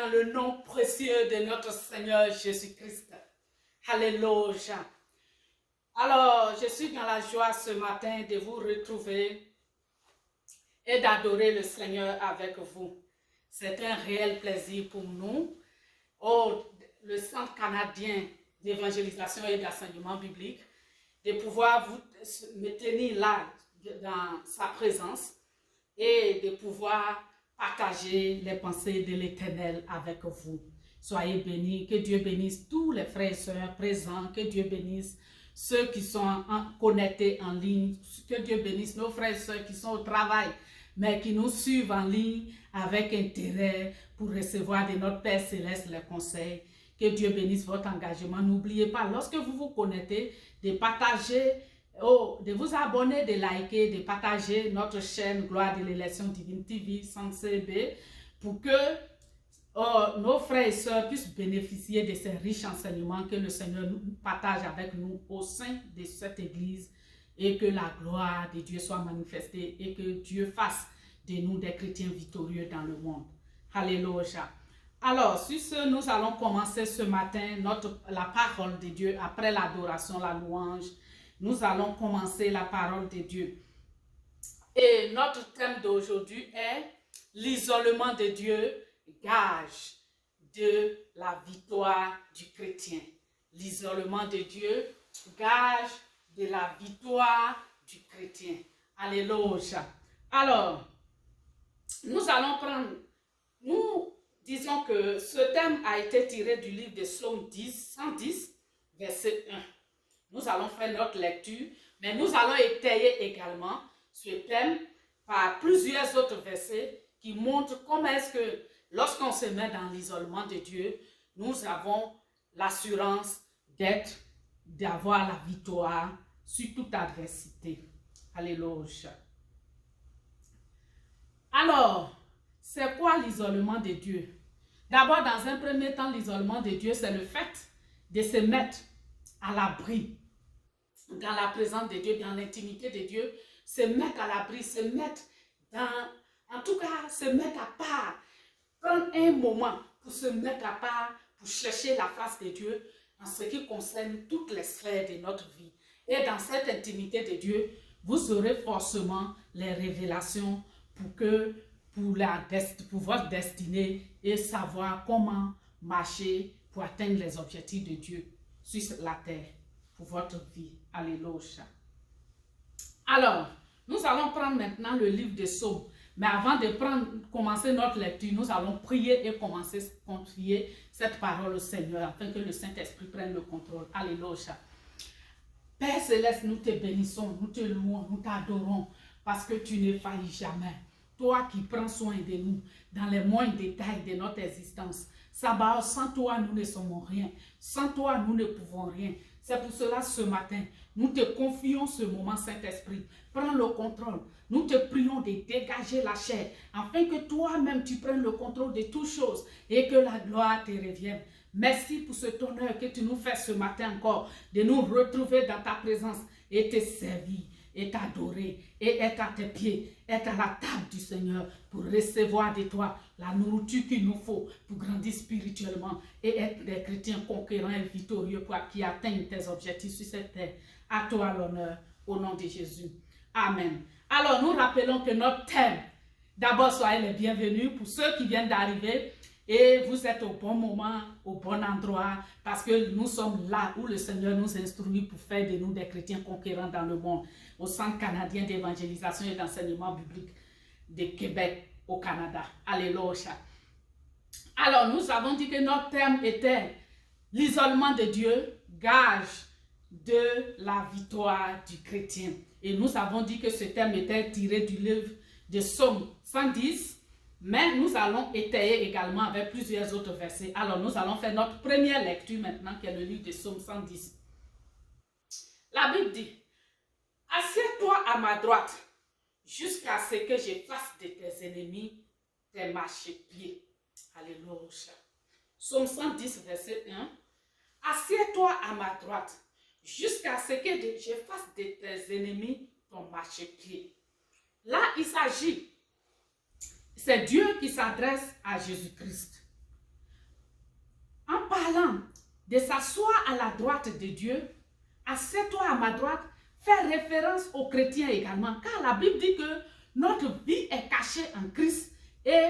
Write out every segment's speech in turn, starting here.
dans le nom précieux de notre Seigneur Jésus-Christ. Alléluia. Alors, je suis dans la joie ce matin de vous retrouver et d'adorer le Seigneur avec vous. C'est un réel plaisir pour nous. Le Centre canadien d'évangélisation et d'enseignement biblique, de pouvoir me tenir là dans sa présence et de pouvoir partager les pensées de l'Éternel avec vous. Soyez bénis, que Dieu bénisse tous les frères et sœurs présents, que Dieu bénisse ceux qui sont connectés en ligne, que Dieu bénisse nos frères et sœurs qui sont au travail, mais qui nous suivent en ligne avec intérêt pour recevoir de notre Père Céleste les conseils. Que Dieu bénisse votre engagement. N'oubliez pas, lorsque vous vous connectez, de partager, de vous abonner, de liker, de partager notre chaîne Gloire de l'élection divine TV sans CB pour que nos frères et sœurs puissent bénéficier de ces riches enseignements que le Seigneur nous partage avec nous au sein de cette église et que la gloire de Dieu soit manifestée et que Dieu fasse de nous des chrétiens victorieux dans le monde. Alléluia. Alors, sur ce, nous allons commencer ce matin la parole de Dieu. Après l'adoration, la louange, nous allons commencer la parole de Dieu. Et notre thème d'aujourd'hui est l'isolement de Dieu, gage de la victoire du chrétien. L'isolement de Dieu, gage de la victoire du chrétien. Alléluia. Alors, nous disons que ce thème a été tiré du livre de Psaume 110, verset 1. Nous allons faire notre lecture, mais nous allons étayer également ce thème par plusieurs autres versets qui montrent comment est-ce que lorsqu'on se met dans l'isolement de Dieu, nous avons l'assurance d'avoir la victoire sur toute adversité. Alléluia. Alors, c'est quoi l'isolement de Dieu? D'abord, dans un premier temps, l'isolement de Dieu, c'est le fait de se mettre à l'abri dans la présence de Dieu, dans l'intimité de Dieu, se mettre à l'abri, se mettre se mettre à part, prendre un moment pour se mettre à part, pour chercher la face de Dieu en ce qui concerne toutes les sphères de notre vie. Et dans cette intimité de Dieu, vous aurez forcément les révélations pour votre destinée et savoir comment marcher pour atteindre les objectifs de Dieu sur la terre pour votre vie. Alléluia. Alors, nous allons prendre maintenant le livre des Psaumes. Mais avant de commencer notre lecture, nous allons prier et commencer à confier cette parole au Seigneur afin que le Saint-Esprit prenne le contrôle. Alléluia. Père Céleste, nous te bénissons, nous te louons, nous t'adorons parce que tu ne faillis jamais. Toi qui prends soin de nous dans les moindres détails de notre existence. Sabaoth, sans toi, nous ne sommes rien. Sans toi, nous ne pouvons rien. C'est pour cela, ce matin, nous te confions ce moment, Saint-Esprit. Prends le contrôle. Nous te prions de dégager la chair, afin que toi-même, tu prennes le contrôle de toutes choses et que la gloire te revienne. Merci pour cet honneur que tu nous fais ce matin encore, de nous retrouver dans ta présence et te servir, et t'adorer, et être à tes pieds, être à la table du Seigneur pour recevoir de toi la nourriture qu'il nous faut pour grandir spirituellement et être des chrétiens conquérants et victorieux qui atteignent tes objectifs sur cette terre. À toi l'honneur, au nom de Jésus. Amen. Alors, nous rappelons que notre thème, d'abord, soyez les bienvenus pour ceux qui viennent d'arriver et vous êtes au bon moment, au bon endroit, parce que nous sommes là où le Seigneur nous instruit pour faire de nous des chrétiens conquérants dans le monde, au Centre canadien d'évangélisation et d'enseignement biblique de Québec, au Canada. Alléluia. Alors, nous avons dit que notre thème était l'isolement de Dieu, gage de la victoire du chrétien. Et nous avons dit que ce thème était tiré du livre de Psaume 110, mais nous allons étayer également avec plusieurs autres versets. Alors, nous allons faire notre première lecture maintenant, qui est le livre de Psaume 110. La Bible dit, « Assieds-toi à ma droite, jusqu'à ce que je fasse de tes ennemis tes marchepieds. » Alléluia. Psaume 110, verset 1. « Assieds-toi à ma droite, jusqu'à ce que je fasse de tes ennemis ton marchepied. » Là, il s'agit, c'est Dieu qui s'adresse à Jésus-Christ. parlant de s'asseoir à la droite de Dieu, assieds-toi à ma droite, fait référence aux chrétiens également, car la Bible dit que notre vie est cachée en Christ et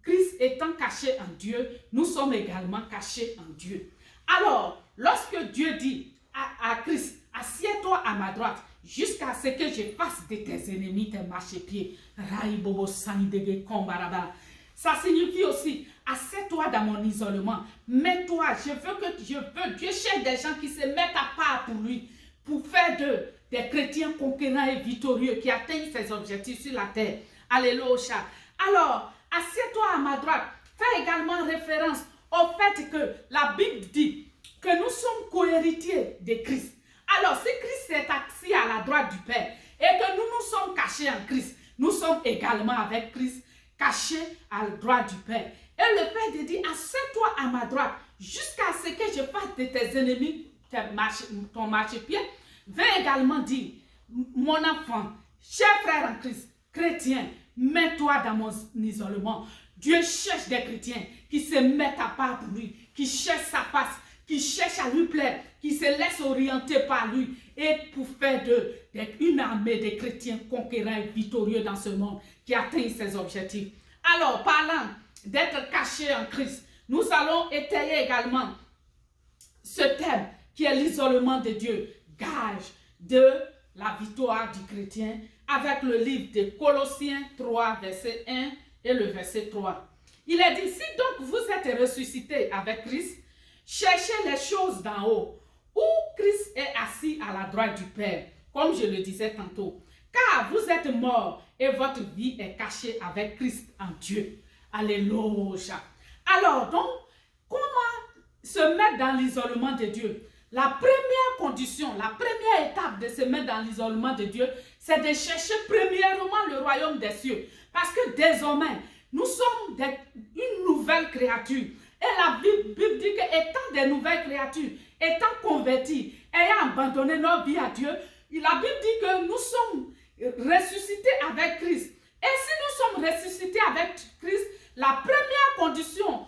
Christ étant caché en Dieu, nous sommes également cachés en Dieu. Alors, lorsque Dieu dit à Christ, assieds-toi à ma droite, jusqu'à ce que je fasse de tes ennemis tes marchepieds. Ça signifie aussi, assieds-toi dans mon isolement, mets-toi, Dieu cherche des gens qui se mettent à part pour lui, pour faire d'eux des chrétiens conquérants et victorieux qui atteignent ses objectifs sur la terre. Alléluia. Alors, assieds-toi à ma droite, fais également référence au fait que la Bible dit que nous sommes co-héritiers de Christ. Alors, si Christ est assis à la droite du Père et que nous sommes cachés en Christ, nous sommes également avec Christ cachés à la droite du Père. Et le Père dit, assieds-toi à ma droite jusqu'à ce que je fasse de tes ennemis ton marchepied. Va également dire, mon enfant, cher frère en Christ, chrétien, mets-toi dans mon isolement. Dieu cherche des chrétiens qui se mettent à part pour lui, qui cherchent sa face, qui cherchent à lui plaire, qui se laissent orienter par lui et pour faire d'eux une armée de chrétiens conquérants et victorieux dans ce monde qui atteignent ses objectifs. Alors, parlant d'être caché en Christ, nous allons étayer également ce thème qui est l'isolement de Dieu, gage de la victoire du chrétien, avec le livre de Colossiens 3, verset 1 et le verset 3. Il est dit, si donc vous êtes ressuscités avec Christ, cherchez les choses d'en haut, où Christ est assis à la droite du Père, comme je le disais tantôt. Car vous êtes morts et votre vie est cachée avec Christ en Dieu. Alléluia. Alors, donc, comment se mettre dans l'isolement de Dieu? La première condition, la première étape de se mettre dans l'isolement de Dieu, c'est de chercher premièrement le royaume des cieux. Parce que désormais, nous sommes une nouvelle créature. Et la Bible dit qu'étant des nouvelles créatures, étant convertis, ayant abandonné nos vies à Dieu, la Bible dit que nous sommes ressuscités avec Christ. Et si nous sommes ressuscités avec Christ, la première condition,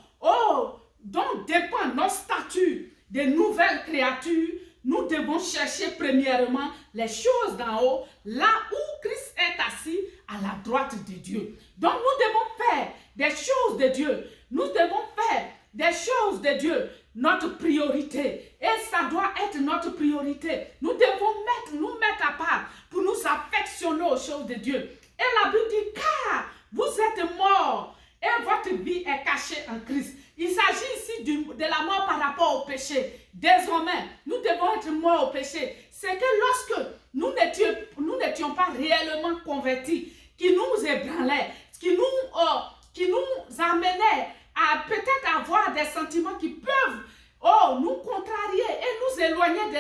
dont dépend notre statut de nouvelles créatures, nous devons chercher premièrement les choses d'en haut, là où Christ est assis à la droite de Dieu. Donc nous devons faire des choses de Dieu. Nous devons faire des choses de Dieu notre priorité. Et ça doit être notre priorité. Nous devons nous mettre à part pour nous affectionner aux choses de Dieu. Et la Bible dit, car vous êtes morts et votre vie est cachée en Christ. Il s'agit ici de la mort par rapport au péché. Désormais, nous devons être morts au péché. C'est que lorsque nous n'étions pas réellement convertis, qui nous ébranlaient, qui nous amenaient à peut-être avoir des sentiments qui peuvent nous contrarier et nous éloigner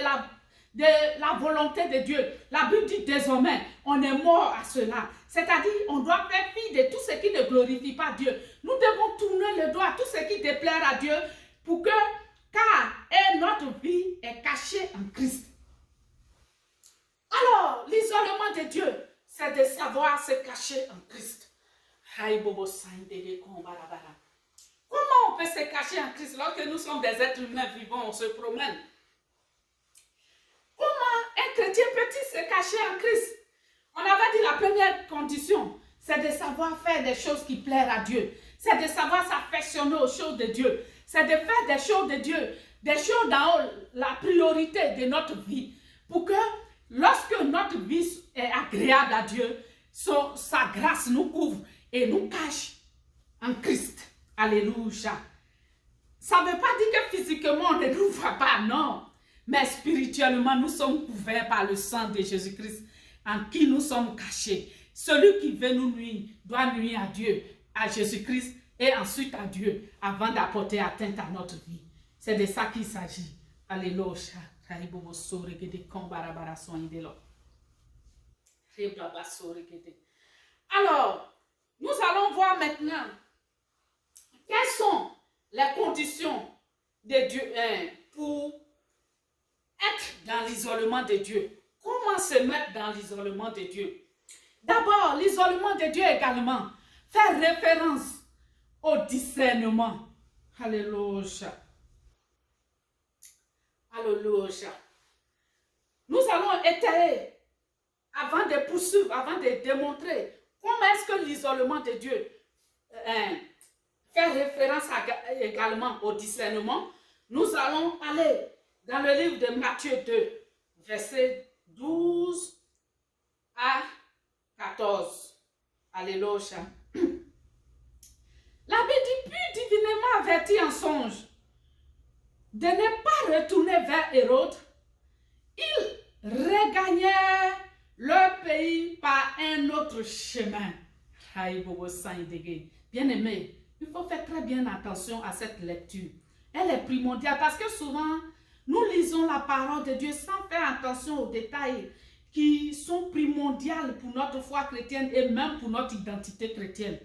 de la volonté de Dieu. La Bible dit désormais, on est mort à cela. C'est-à-dire, on doit faire fi de tout ce qui ne glorifie pas Dieu. Nous devons tourner le doigt à tout ce qui déplaire à Dieu car notre vie est cachée en Christ. Alors, l'isolement de Dieu, c'est de savoir se cacher en Christ. Comment on peut se cacher en Christ lorsque nous sommes des êtres humains vivants, on se promène? Comment un chrétien peut-il se cacher en Christ? On avait dit la première condition, c'est de savoir faire des choses qui plaisent à Dieu. C'est de savoir s'affectionner aux choses de Dieu. C'est de faire des choses de Dieu, des choses dans la priorité de notre vie. Pour que lorsque notre vie est agréable à Dieu, sa grâce nous couvre et nous cache en Christ. Alléluia. Ça ne veut pas dire que physiquement on ne nous voit pas, non. Mais spirituellement, nous sommes couverts par le sang de Jésus-Christ en qui nous sommes cachés. Celui qui veut nous nuire doit nuire à Dieu, à Jésus-Christ et ensuite à Dieu avant d'apporter atteinte à notre vie. C'est de ça qu'il s'agit. Alléluia. Alors, nous allons voir maintenant quelles sont les conditions de Dieu pour être dans l'isolement de Dieu. Comment se mettre dans l'isolement de Dieu? D'abord, l'isolement de Dieu également fait référence au discernement. Alléluia. Alléluia. Nous allons étayer, avant de poursuivre, avant de démontrer comment est-ce que l'isolement de Dieu fait référence également au discernement. Nous allons aller dans le livre de Matthieu 2, versets 12 à 14. Alléluia. La Bible dit, puis divinement averti en songe, de ne pas retourner vers Hérode, ils regagnaient leur pays par un autre chemin. Bien-aimé, il faut faire très bien attention à cette lecture. Elle est primordiale parce que souvent, nous lisons la parole de Dieu sans faire attention aux détails qui sont primordiaux pour notre foi chrétienne et même pour notre identité chrétienne.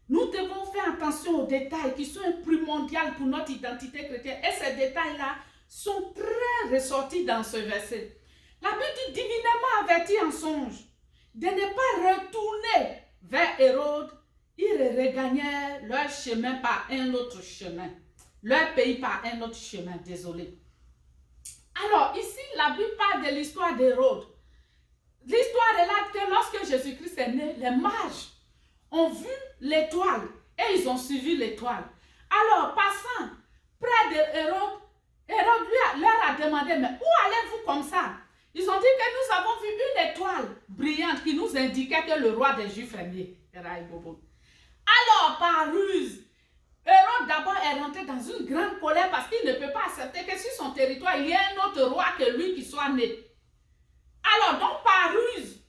Nous devons faire attention aux détails qui sont primordiaux pour notre identité chrétienne. Et ces détails-là sont très ressortis dans ce verset. La Bible dit divinement averti en songe de ne pas retourner vers Hérode. Ils regagnaient leur chemin par un autre chemin. Leur pays par un autre chemin, désolé. Alors ici, la Bible parle de l'histoire d'Hérode. L'histoire relate que lorsque Jésus-Christ est né, les mages ont vu l'étoile et ils ont suivi l'étoile. Alors, passant près de Hérode, Hérode leur a demandé, mais où allez-vous comme ça? Ils ont dit que nous avons vu une étoile brillante qui nous indiquait que le roi des Juifs est né. Alors, par ruse, Hérode d'abord est rentré dans une grande colère parce qu'il ne peut pas accepter que sur son territoire, il y ait un autre roi que lui qui soit né. Alors, donc, par ruse,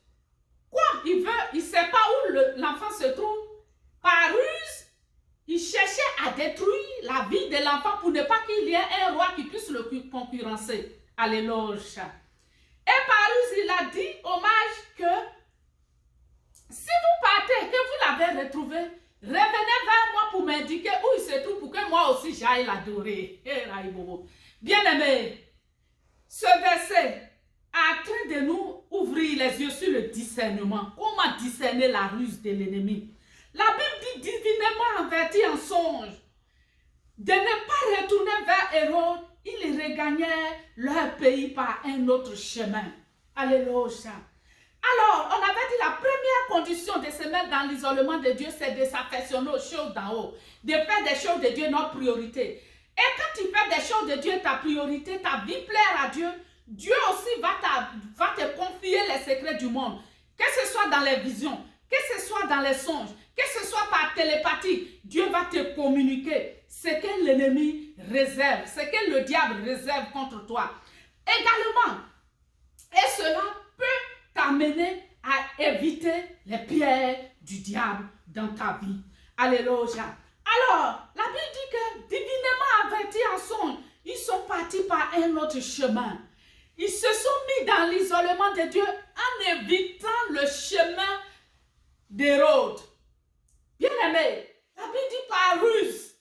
comme il ne sait pas où l'enfant se trouve, par ruse, il cherchait à détruire la vie de l'enfant pour ne pas qu'il y ait un roi qui puisse le concurrencer. Alléluia. Et par ruse, il a dit au mage que si vous partez, que vous l'avez retrouvé, revenez vers moi pour m'indiquer où il se trouve pour que moi aussi j'aille l'adorer. Bien-aimé, ce verset a trait de nous ouvrir les yeux sur le discernement. Comment discerner la ruse de l'ennemi? La Bible dit divinement averti en songe de ne pas retourner vers Hérode. Ils regagnaient leur pays par un autre chemin. Alléluia. Alors, on avait dit la première condition de se mettre dans l'isolement de Dieu, c'est de s'affectionner aux choses d'en haut, de faire des choses de Dieu notre priorité. Et quand tu fais des choses de Dieu ta priorité, ta vie plaire à Dieu, Dieu aussi va te confier les secrets du monde. Que ce soit dans les visions, que ce soit dans les songes, que ce soit par télépathie, Dieu va te communiquer ce que l'ennemi réserve, ce que le diable réserve contre toi. Également, et cela peut t'amener à éviter les pièges du diable dans ta vie. Alléluia. Alors, la Bible dit que divinement avertis en songe, ils sont partis par un autre chemin. Ils se sont mis dans l'isolement de Dieu en évitant le chemin d'Hérode. Bien-aimé, la Bible dit par ruse.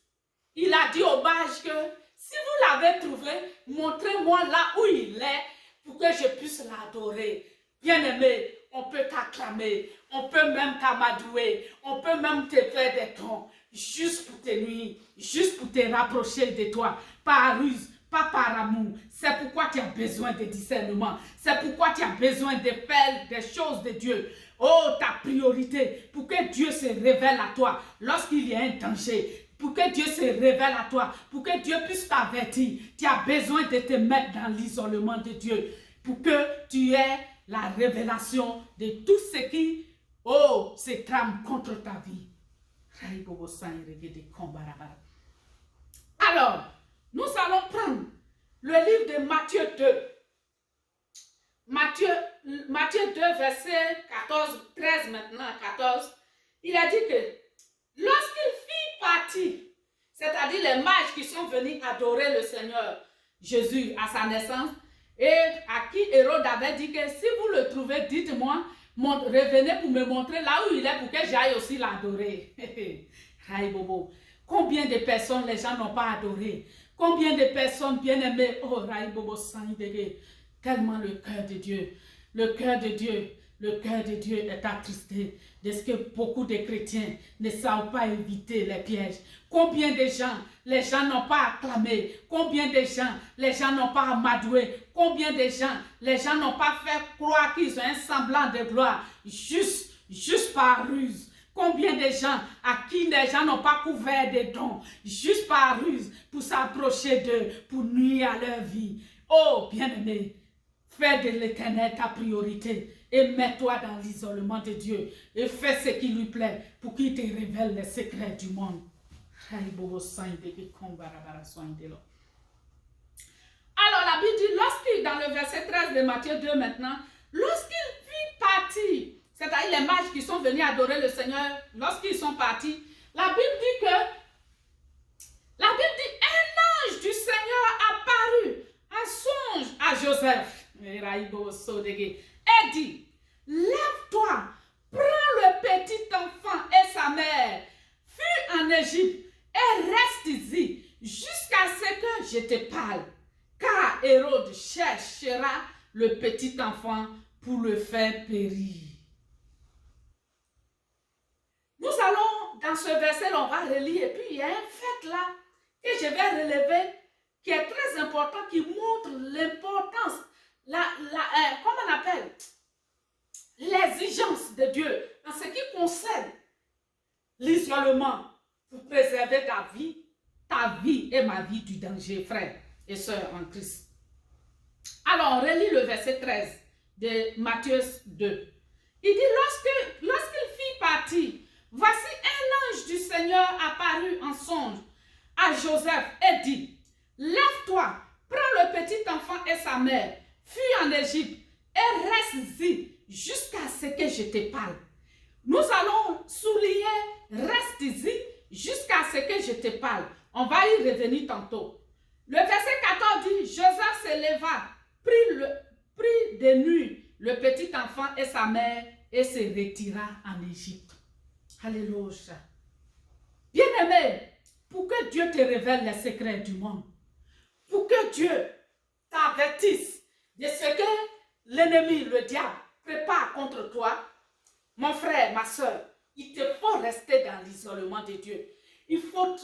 Il a dit au mage que si vous l'avez trouvé, montrez-moi là où il est pour que je puisse l'adorer. Bien-aimé, on peut t'acclamer, on peut même t'amadouer, on peut même te faire des tons, juste pour te nuire, juste pour te rapprocher de toi, par ruse, pas par amour. C'est pourquoi tu as besoin de discernement, c'est pourquoi tu as besoin de faire des choses de Dieu. Oh, ta priorité, pour que Dieu se révèle à toi lorsqu'il y a un danger, pour que Dieu se révèle à toi, pour que Dieu puisse t'avertir, tu as besoin de te mettre dans l'isolement de Dieu, pour que tu aies la révélation de tout ce qui, se trame contre ta vie. Alors, nous allons prendre le livre de Matthieu 2. Matthieu 2, verset 13 maintenant, 14. Il a dit que lorsqu'il fit partir, c'est-à-dire les mages qui sont venus adorer le Seigneur Jésus à sa naissance, et à qui Hérode avait dit que si vous le trouvez, dites-moi, revenez pour me montrer là où il est pour que j'aille aussi l'adorer. Combien de personnes les gens n'ont pas adoré? Combien de personnes bien aimées? Oh, tellement le cœur de Dieu. Le cœur de Dieu. le cœur de Dieu est attristé de ce que beaucoup de chrétiens ne savent pas éviter les pièges. Combien de gens, les gens n'ont pas acclamé. Combien de gens, les gens n'ont pas amadoué. Combien de gens, les gens n'ont pas fait croire qu'ils ont un semblant de gloire juste par ruse. Combien de gens à qui les gens n'ont pas couvert des dons, juste par ruse, pour s'approcher d'eux, pour nuire à leur vie. Oh, bien-aimé, fais de l'Éternel ta priorité et mets-toi dans l'isolement de Dieu et fais ce qui lui plaît pour qu'il te révèle les secrets du monde. Alors la Bible dit, lorsqu'il, dans le verset 13 de Matthieu 2 maintenant, lorsqu'il vit partir, c'est-à-dire les mages qui sont venus adorer le Seigneur, lorsqu'ils sont partis, la Bible dit un ange du Seigneur apparut, un songe à Joseph, et dit, lève-toi, prends le petit enfant et sa mère, fuis en Égypte et reste ici jusqu'à ce que je te parle, car Hérode cherchera le petit enfant pour le faire périr. Nous allons, dans ce verset, on va relire, et puis il y a un fait là que je vais relever, qui est très important, qui montre l'importance, comment on appelle, l'exigence de Dieu en ce qui concerne l'isolement pour préserver ta vie et ma vie du danger, frères et sœurs en Christ. Alors, on relit le verset 13 de Matthieu 2. Il dit, lorsqu'il fit partir, voici un ange du Seigneur apparut en songe à Joseph et dit, lève-toi, prends le petit enfant et sa mère, fuis en Égypte et reste ici jusqu'à ce que je te parle. Nous allons souligner, reste ici jusqu'à ce que je te parle. On va y revenir tantôt. Le verset 14 dit, Joseph se leva, prit de nuit le petit enfant et sa mère et se retira en Égypte. Alléluia. Bien-aimé, pour que Dieu te révèle les secrets du monde, pour que Dieu t'avertisse de ce que l'ennemi, le diable, prépare contre toi, mon frère, ma soeur, il te faut rester dans l'isolement de Dieu. Il te faut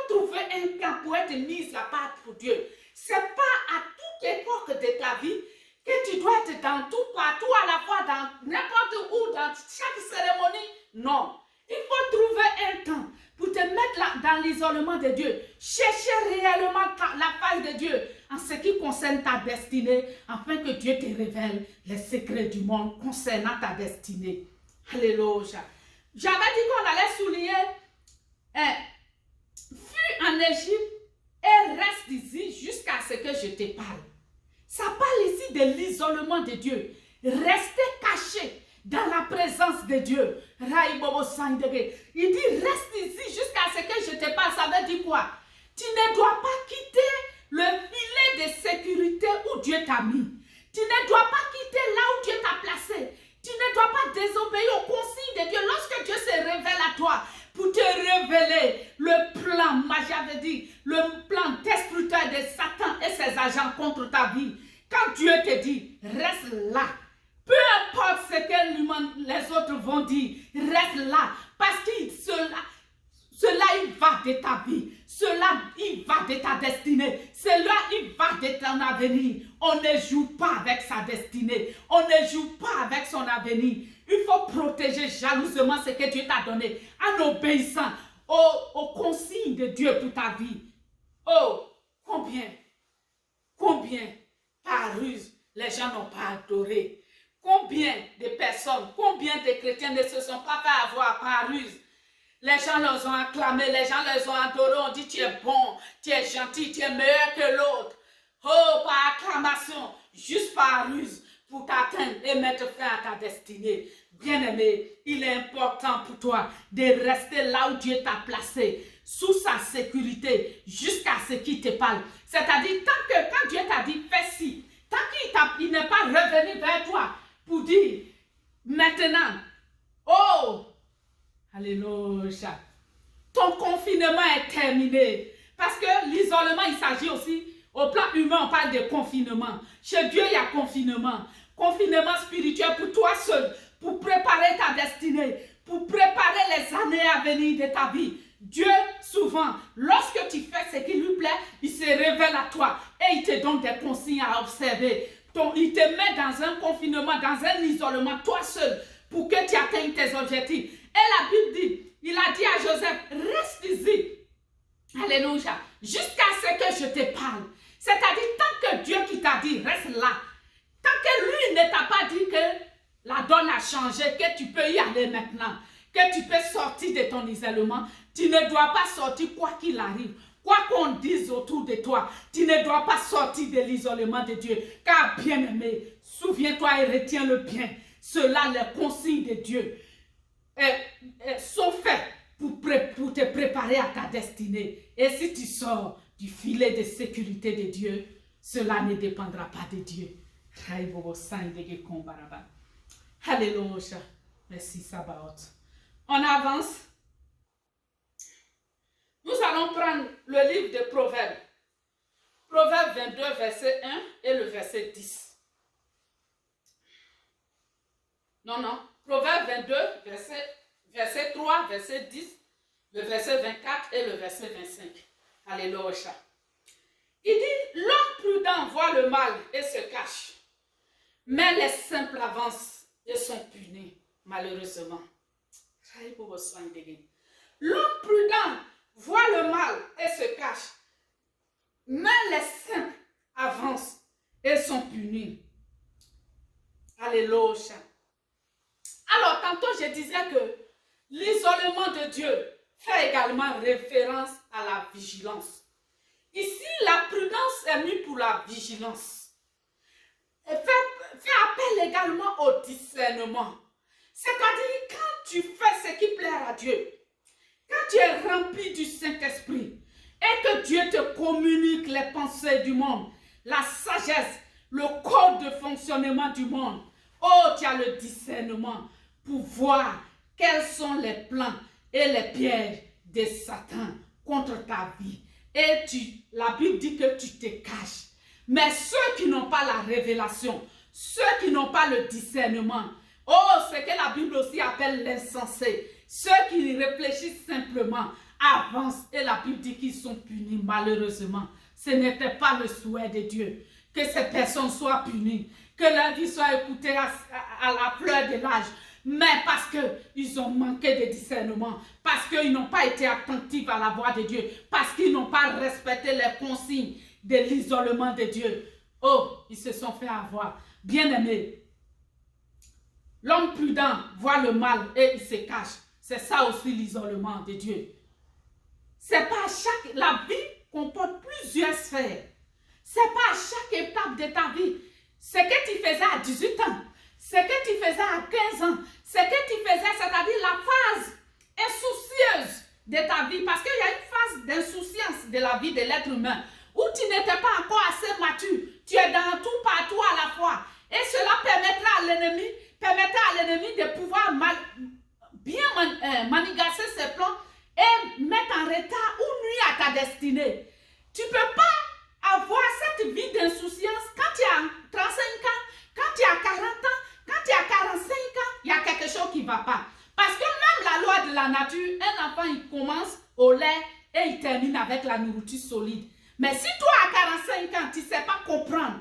trouver un camp pour être mis à part pour Dieu. Ce n'est pas à toute époque de ta vie que tu dois être dans tout, partout, à la fois, dans n'importe où, dans chaque cérémonie. Non. Il faut trouver un temps pour te mettre dans l'isolement de Dieu. Chercher réellement la face de Dieu en ce qui concerne ta destinée, afin que Dieu te révèle les secrets du monde concernant ta destinée. Alléluia. J'avais dit qu'on allait souligner, fuis en Égypte et reste ici jusqu'à ce que je te parle. Ça parle ici de l'isolement de Dieu. Rester caché dans la présence de Dieu. Il dit, reste ici jusqu'à ce que je te parle. Ça veut dire quoi? Tu ne dois pas quitter le filet de sécurité où Dieu t'a mis. Tu ne dois pas quitter là où Dieu t'a placé. Tu ne dois pas désobéir aux consignes de Dieu. Lorsque Dieu se révèle à toi pour te révéler le plan, j'avais dit, le plan destructeur de Satan et ses agents contre ta vie. Quand Dieu te dit, reste là. Peu importe ce que les autres vont dire, reste là. Parce que cela, il va de ta vie. Cela, il va de ta destinée. Cela, il va de ton avenir. On ne joue pas avec sa destinée. On ne joue pas avec son avenir. Il faut protéger jalousement ce que Dieu t'a donné en obéissant aux consignes de Dieu pour ta vie. Oh, combien par ruse les gens n'ont pas adoré. Combien de personnes, combien de chrétiens ne se sont pas fait avoir par ruse. Les gens les ont acclamés, les gens les ont adorés, on dit tu es bon, tu es gentil, tu es meilleur que l'autre. Oh, par acclamation, juste par ruse, pour t'atteindre et mettre fin à ta destinée. Bien-aimé, il est important pour toi de rester là où Dieu t'a placé, sous sa sécurité, jusqu'à ce qu'il te parle. C'est-à-dire, quand Dieu t'a dit fais ci, tant qu'il n'est pas revenu vers toi pour dire maintenant, oh, alléluia, ton confinement est terminé. Parce que l'isolement, il s'agit aussi, au plan humain, on parle de confinement. Chez Dieu, il y a confinement. confinement spirituel pour toi seul, pour préparer ta destinée, pour préparer les années à venir de ta vie. Dieu, souvent, lorsque tu fais ce qui lui plaît, il se révèle à toi et il te donne des consignes à observer. Il te met dans un confinement, dans un isolement, toi seul, pour que tu atteignes tes objectifs. Et la Bible dit, il a dit à Joseph, reste ici. Alléluia. Jusqu'à ce que je te parle. C'est-à-dire, tant que Dieu qui t'a dit, reste là. Tant que lui ne t'a pas dit que la donne a changé, que tu peux y aller maintenant, que tu peux sortir de ton isolement, tu ne dois pas sortir quoi qu'il arrive. Quoi qu'on dise autour de toi, tu ne dois pas sortir de l'isolement de Dieu. Car bien-aimé, souviens-toi et retiens le bien. Cela, les consignes de Dieu sont faites pour te préparer à ta destinée. Et si tu sors du filet de sécurité de Dieu, cela ne dépendra pas de Dieu. Alléluia. Merci Sabaoth. On avance. Nous allons prendre le livre de Proverbes. Proverbes 22, verset 1 et le verset 10. Non. Proverbes 22, verset 3, verset 10, le verset 24 et le verset 25. Alléluia. Il dit, l'homme prudent voit le mal et se cache, mais les simples avancent et sont punis, malheureusement. L'homme prudent voit le mal et se cache, mais les simples avancent et sont punis. Alléluia. Alors, tantôt je disais que l'isolement de Dieu fait également référence à la vigilance. Ici, la prudence est mise pour la vigilance. Et fait appel également au discernement. C'est-à-dire, quand tu fais ce qui plaît à Dieu, quand tu es rempli du Saint-Esprit et que Dieu te communique les pensées du monde, la sagesse, le code de fonctionnement du monde, oh, tu as le discernement pour voir quels sont les plans et les pièges de Satan contre ta vie. Et la Bible dit que tu te caches. Mais ceux qui n'ont pas la révélation, ceux qui n'ont pas le discernement, oh, ce que la Bible aussi appelle l'insensé, ceux qui réfléchissent simplement avancent et la Bible dit qu'ils sont punis malheureusement. Ce n'était pas le souhait de Dieu que ces personnes soient punies, que leur vie soit écoutée à la fleur de l'âge. Mais parce qu'ils ont manqué de discernement, parce qu'ils n'ont pas été attentifs à la voix de Dieu, parce qu'ils n'ont pas respecté les consignes de l'isolement de Dieu. Oh, ils se sont fait avoir. Bien-aimés, l'homme prudent voit le mal et il se cache. C'est ça aussi l'isolement de Dieu. C'est pas la vie comporte plusieurs sphères. C'est pas à chaque étape de ta vie. Ce que tu faisais à 18 ans, ce que tu faisais à 15 ans, ce que tu faisais, c'est-à-dire la phase insoucieuse de ta vie, parce qu'il y a une phase d'insouciance de la vie de l'être humain, où tu n'étais pas encore assez mature, tu es dans tout partout à la fois, et cela permettra à l'ennemi de pouvoir bien manigancer ses plans et mettre en retard ou nuire à ta destinée. Tu ne peux pas avoir cette vie d'insouciance quand tu as 35 ans, quand tu as 40 ans, quand tu as 45 ans, il y a quelque chose qui ne va pas. Parce que même la loi de la nature, un enfant, il commence au lait et il termine avec la nourriture solide. Mais si toi, à 45 ans, tu ne sais pas comprendre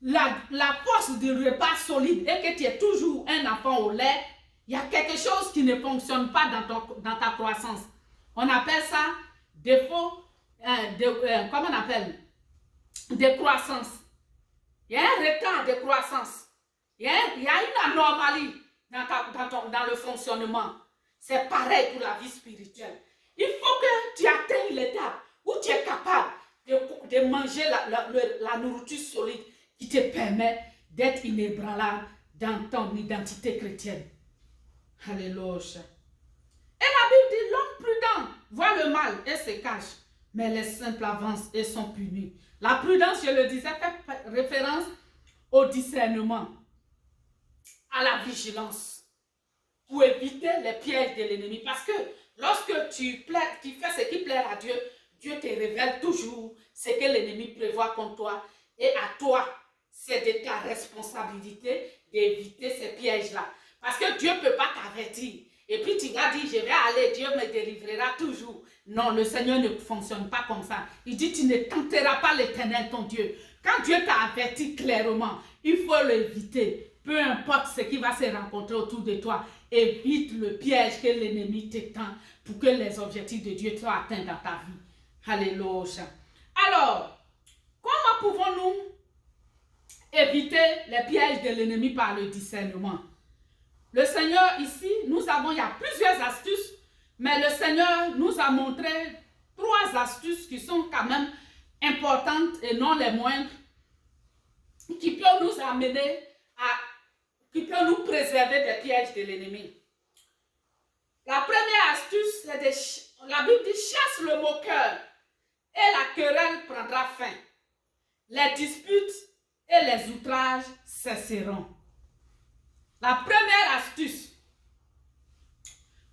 la force du repas solide et que tu es toujours un enfant au lait, il y a quelque chose qui ne fonctionne pas dans ta croissance. On appelle ça défaut, comment on appelle? De croissance. Il y a un retard de croissance. Il y a une anormalie dans le fonctionnement. C'est pareil pour la vie spirituelle. Il faut que tu atteignes l'étape où tu es capable de manger la nourriture solide qui te permet d'être inébranlable dans ton identité chrétienne. Alléluia. Et la Bible dit, l'homme prudent voit le mal et se cache, mais les simples avancent et sont punis. La prudence, je le disais, fait référence au discernement, à la vigilance, pour éviter les pièges de l'ennemi. Parce que lorsque tu fais ce qui plaît à Dieu, Dieu te révèle toujours ce que l'ennemi prévoit contre toi. Et à toi, c'est de ta responsabilité d'éviter ces pièges-là. Parce que Dieu ne peut pas t'avertir. Et puis tu vas dire, je vais aller, Dieu me délivrera toujours. Non, le Seigneur ne fonctionne pas comme ça. Il dit, tu ne tenteras pas l'Éternel, ton Dieu. Quand Dieu t'a averti clairement, il faut l'éviter. Peu importe ce qui va se rencontrer autour de toi, évite le piège que l'ennemi t'étend pour que les objectifs de Dieu soient atteints dans ta vie. Alléluia. Alors, comment pouvons-nous éviter les pièges de l'ennemi par le discernement? Le Seigneur ici, il y a plusieurs astuces, mais le Seigneur nous a montré 3 astuces qui sont quand même importantes et non les moindres, qui peuvent nous amener qui peuvent nous préserver des pièges de l'ennemi. La première astuce, c'est la Bible dit, chasse le moqueur et la querelle prendra fin. Les disputes et les outrages cesseront. La première astuce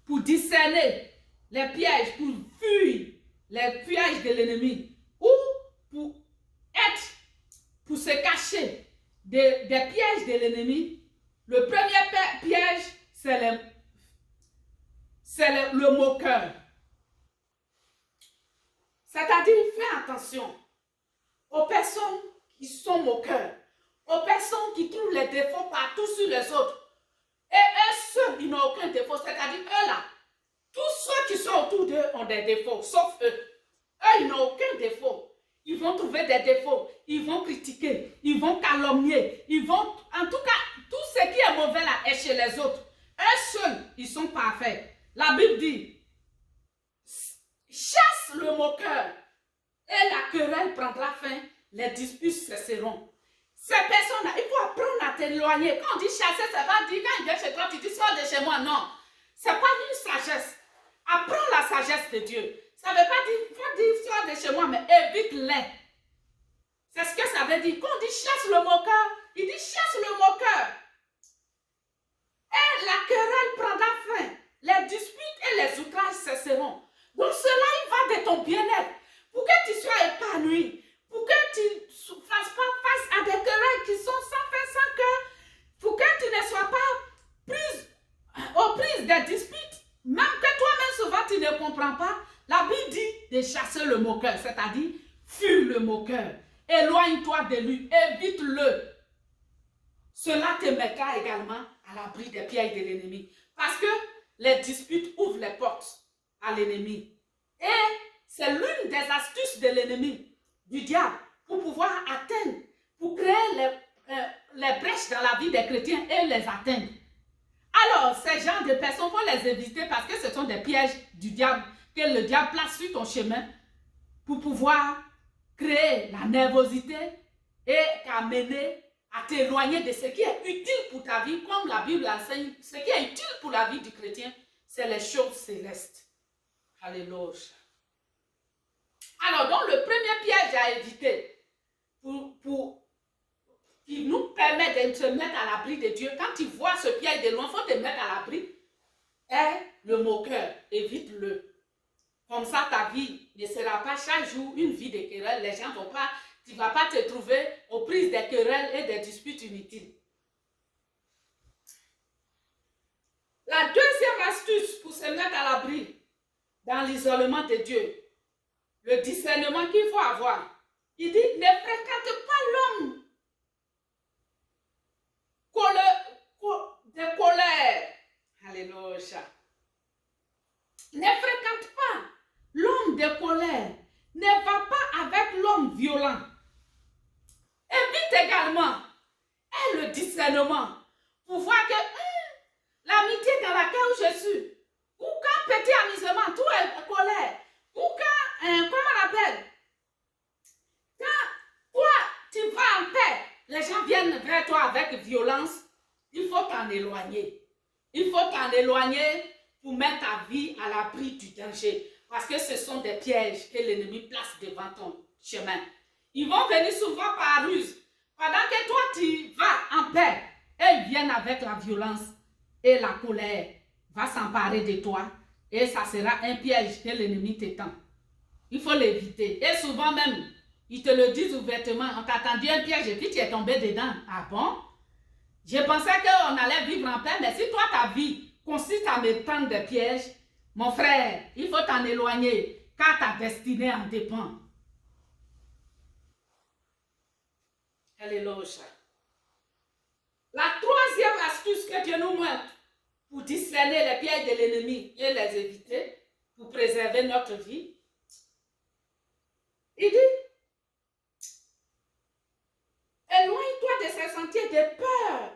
pour discerner les pièges, pour fuir les pièges de l'ennemi ou pour se cacher des pièges de l'ennemi, le premier piège, c'est le moqueur. C'est-à-dire, fais attention aux personnes qui sont moqueurs, aux personnes qui trouvent les défauts partout sur les autres. Et eux seuls, ils n'ont aucun défaut. C'est-à-dire, eux là, tous ceux qui sont autour d'eux ont des défauts, sauf eux. Eux, ils n'ont aucun défaut. Ils vont trouver des défauts, ils vont critiquer, ils vont calomnier, ils vont... En tout cas, tout ce qui est mauvais là est chez les autres. Eux seuls, ils sont parfaits. La Bible dit, chasse le moqueur et la querelle prendra fin, les disputes cesseront. Ces personnes-là, il faut apprendre à t'éloigner. Quand on dit chasser, ça va dire, quand il vient chez toi, tu dis sors de chez moi. Non, ce n'est pas une sagesse. Apprends la sagesse de Dieu. Ça ne veut pas dire sors de chez moi, mais évite-les. C'est ce que ça veut dire. Quand on dit chasse le moqueur, il dit chasse le moqueur. Et la querelle prendra fin. Les disputes et les outrages cesseront. Donc cela, il va de ton bien-être. Pour que tu sois épanoui. Pour que tu ne fasses pas face à des querelles qui sont sans fin, sans cœur. Pour que tu ne sois pas aux prises des disputes. Même que toi-même souvent tu ne comprends pas. La Bible dit de chasser le moqueur. C'est-à-dire, fuis le moqueur. Éloigne-toi de lui. Évite-le. Cela te mettra également à l'abri des pièges de l'ennemi. Parce que les disputes ouvrent les portes à l'ennemi. Et c'est l'une des astuces de l'ennemi, du diable, pour pouvoir atteindre, pour créer les brèches dans la vie des chrétiens et les atteindre. Alors, ces genres de personnes, il faut les éviter parce que ce sont des pièges du diable que le diable place sur ton chemin pour pouvoir créer la nervosité et t'amener à t'éloigner de ce qui est utile pour ta vie, comme la Bible enseigne. Ce qui est utile pour la vie du chrétien, c'est les choses célestes. Alléluia. Alors, donc, le premier piège à éviter qui nous permet de se mettre à l'abri de Dieu, quand tu vois ce piège de loin, il faut te mettre à l'abri, est le moqueur. Évite-le. Comme ça, ta vie ne sera pas chaque jour une vie de querelle. Les gens ne vont pas, tu ne vas pas te trouver aux prises des querelles et des disputes inutiles. La deuxième astuce pour se mettre à l'abri dans l'isolement de Dieu, le discernement qu'il faut avoir, il dit, ne fréquente pas l'homme de colère. Alléluia. Ne fréquente pas l'homme de colère. Ne va pas avec l'homme violent. Évite également le discernement pour voir que l'amitié dans laquelle je suis, ou quand petit amusement, tout est colère, ou quand, comment on appelle, quand toi tu vas en paix, les gens viennent vers toi avec violence, il faut t'en éloigner. Il faut t'en éloigner pour mettre ta vie à l'abri du danger. Parce que ce sont des pièges que l'ennemi place devant ton chemin. Ils vont venir souvent par ruse. Pendant que toi, tu vas en paix, et ils viennent avec la violence et la colère. Va s'emparer de toi et ça sera un piège que l'ennemi t'étend. Il faut l'éviter. Et souvent même, Ils te le disent ouvertement. On t'a tendu un piège et puis tu es tombé dedans. Ah bon? Je pensais qu'on allait vivre en paix, mais si toi, ta vie consiste à me tendre des pièges, mon frère, il faut t'en éloigner, car ta destinée en dépend. Alléluia. La troisième astuce que Dieu nous montre pour discerner les pièges de l'ennemi et les éviter, pour préserver notre vie, il dit, éloigne-toi de ces sentiers de peur,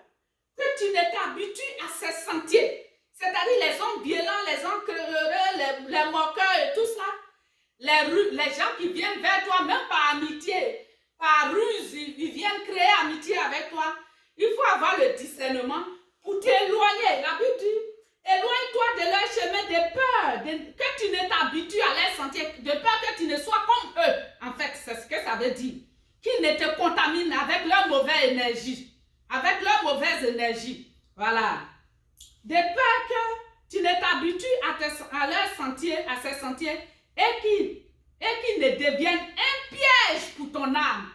que tu ne t'habitues à ces sentiers. C'est-à-dire les hommes violents, les hommes querelleurs, les moqueurs et tout ça. Les gens qui viennent vers toi, même par amitié, par ruse, ils viennent créer amitié avec toi. Il faut avoir le discernement pour t'éloigner. La Bible dit, éloigne-toi de leur chemin de peur, que tu ne t'habitues à leur sentier, de peur que tu ne sois comme eux. En fait, c'est ce que ça veut dire. Qu'ils ne te contaminent avec leur mauvaise énergie. Avec leur mauvaise énergie. Voilà. De peur que tu ne t'habitues à leur sentier, à ces sentiers, et qu'ils ne deviennent un piège pour ton âme.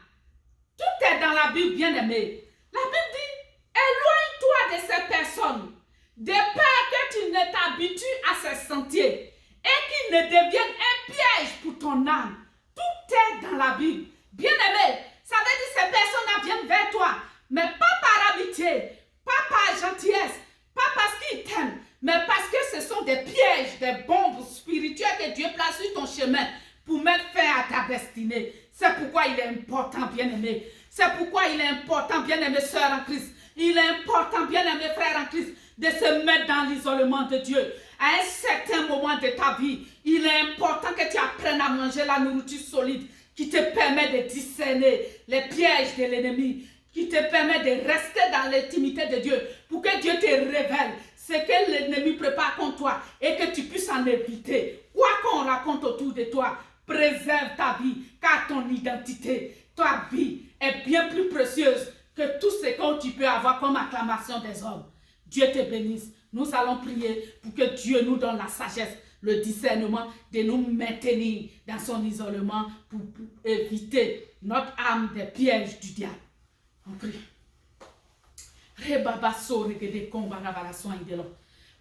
Tout est dans la Bible, bien-aimé. La Bible dit, éloigne-toi de ces personnes, de peur que tu ne t'habitues à ces sentiers, et qu'ils ne deviennent un piège pour ton âme. Tout est dans la Bible. Bien-aimé, ça veut dire que ces personnes viennent vers toi, mais pas par amitié, pas par gentillesse, pas parce qu'ils t'aiment, mais parce que ce sont des pièges, des bombes spirituelles que Dieu place sur ton chemin pour mettre fin à ta destinée. C'est pourquoi il est important, bien-aimé. C'est pourquoi il est important, bien-aimé sœur en Christ. Il est important, bien-aimé frère en Christ, de se mettre dans l'isolement de Dieu. À un certain moment de ta vie, il est important que tu apprennes à manger la nourriture solide qui te permet de discerner les pièges de l'ennemi, qui te permet de rester dans l'intimité de Dieu pour que Dieu te révèle ce que l'ennemi prépare contre toi et que tu puisses en éviter. Quoi qu'on raconte autour de toi, préserve ta vie, car ton identité, ta vie est bien plus précieuse que tout ce que tu peux avoir comme acclamation des hommes. Dieu te bénisse. Nous allons prier pour que Dieu nous donne la sagesse, le discernement de nous maintenir dans son isolement pour éviter notre âme des pièges du diable. On prie.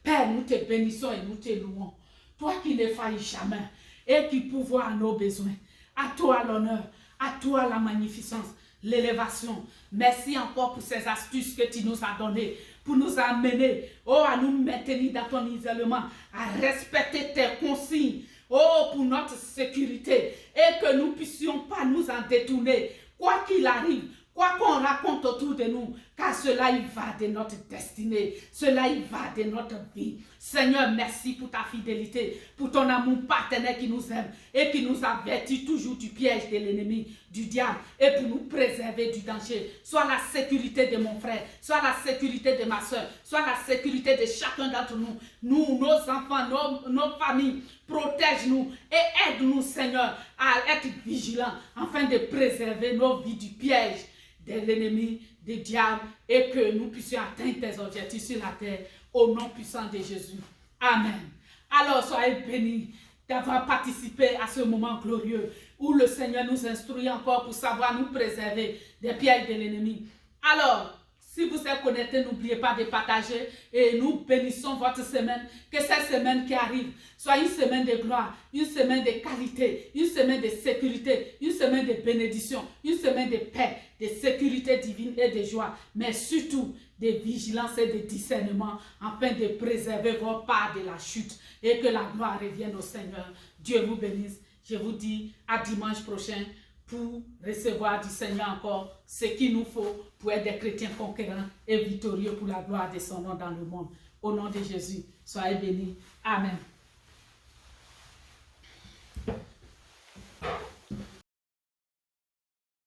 Père, nous te bénissons et nous te louons. Toi qui ne faillis jamais et qui pourvois à nos besoins. À toi l'honneur, à toi la magnificence, l'élévation. Merci encore pour ces astuces que tu nous as données pour nous amener à nous maintenir dans ton isolement, à respecter tes consignes, pour notre sécurité et que nous ne puissions pas nous en détourner, quoi qu'il arrive. Quoi qu'on raconte autour de nous, car cela y va de notre destinée, cela y va de notre vie. Seigneur, merci pour ta fidélité, pour ton amour partenaire qui nous aime et qui nous avertit toujours du piège de l'ennemi, du diable, et pour nous préserver du danger. Soit la sécurité de mon frère, soit la sécurité de ma soeur, soit la sécurité de chacun d'entre nous, nos enfants, nos familles. Protège-nous et aide-nous, Seigneur, à être vigilants afin de préserver nos vies du piège de l'ennemi, du diable, et que nous puissions atteindre tes objectifs sur la terre, au nom puissant de Jésus. Amen. Alors, soyez bénis d'avoir participé à ce moment glorieux où le Seigneur nous instruit encore pour savoir nous préserver des pièges de l'ennemi. Alors, si vous êtes connectés, n'oubliez pas de partager et nous bénissons votre semaine. Que cette semaine qui arrive soit une semaine de gloire, une semaine de qualité, une semaine de sécurité, une semaine de bénédiction, une semaine de paix, de sécurité divine et de joie, mais surtout de vigilance et de discernement afin de préserver vos parts de la chute et que la gloire revienne au Seigneur. Dieu vous bénisse. Je vous dis à dimanche prochain pour recevoir du Seigneur encore ce qu'il nous faut pour être des chrétiens conquérants et victorieux pour la gloire de son nom dans le monde. Au nom de Jésus, soyez bénis. Amen.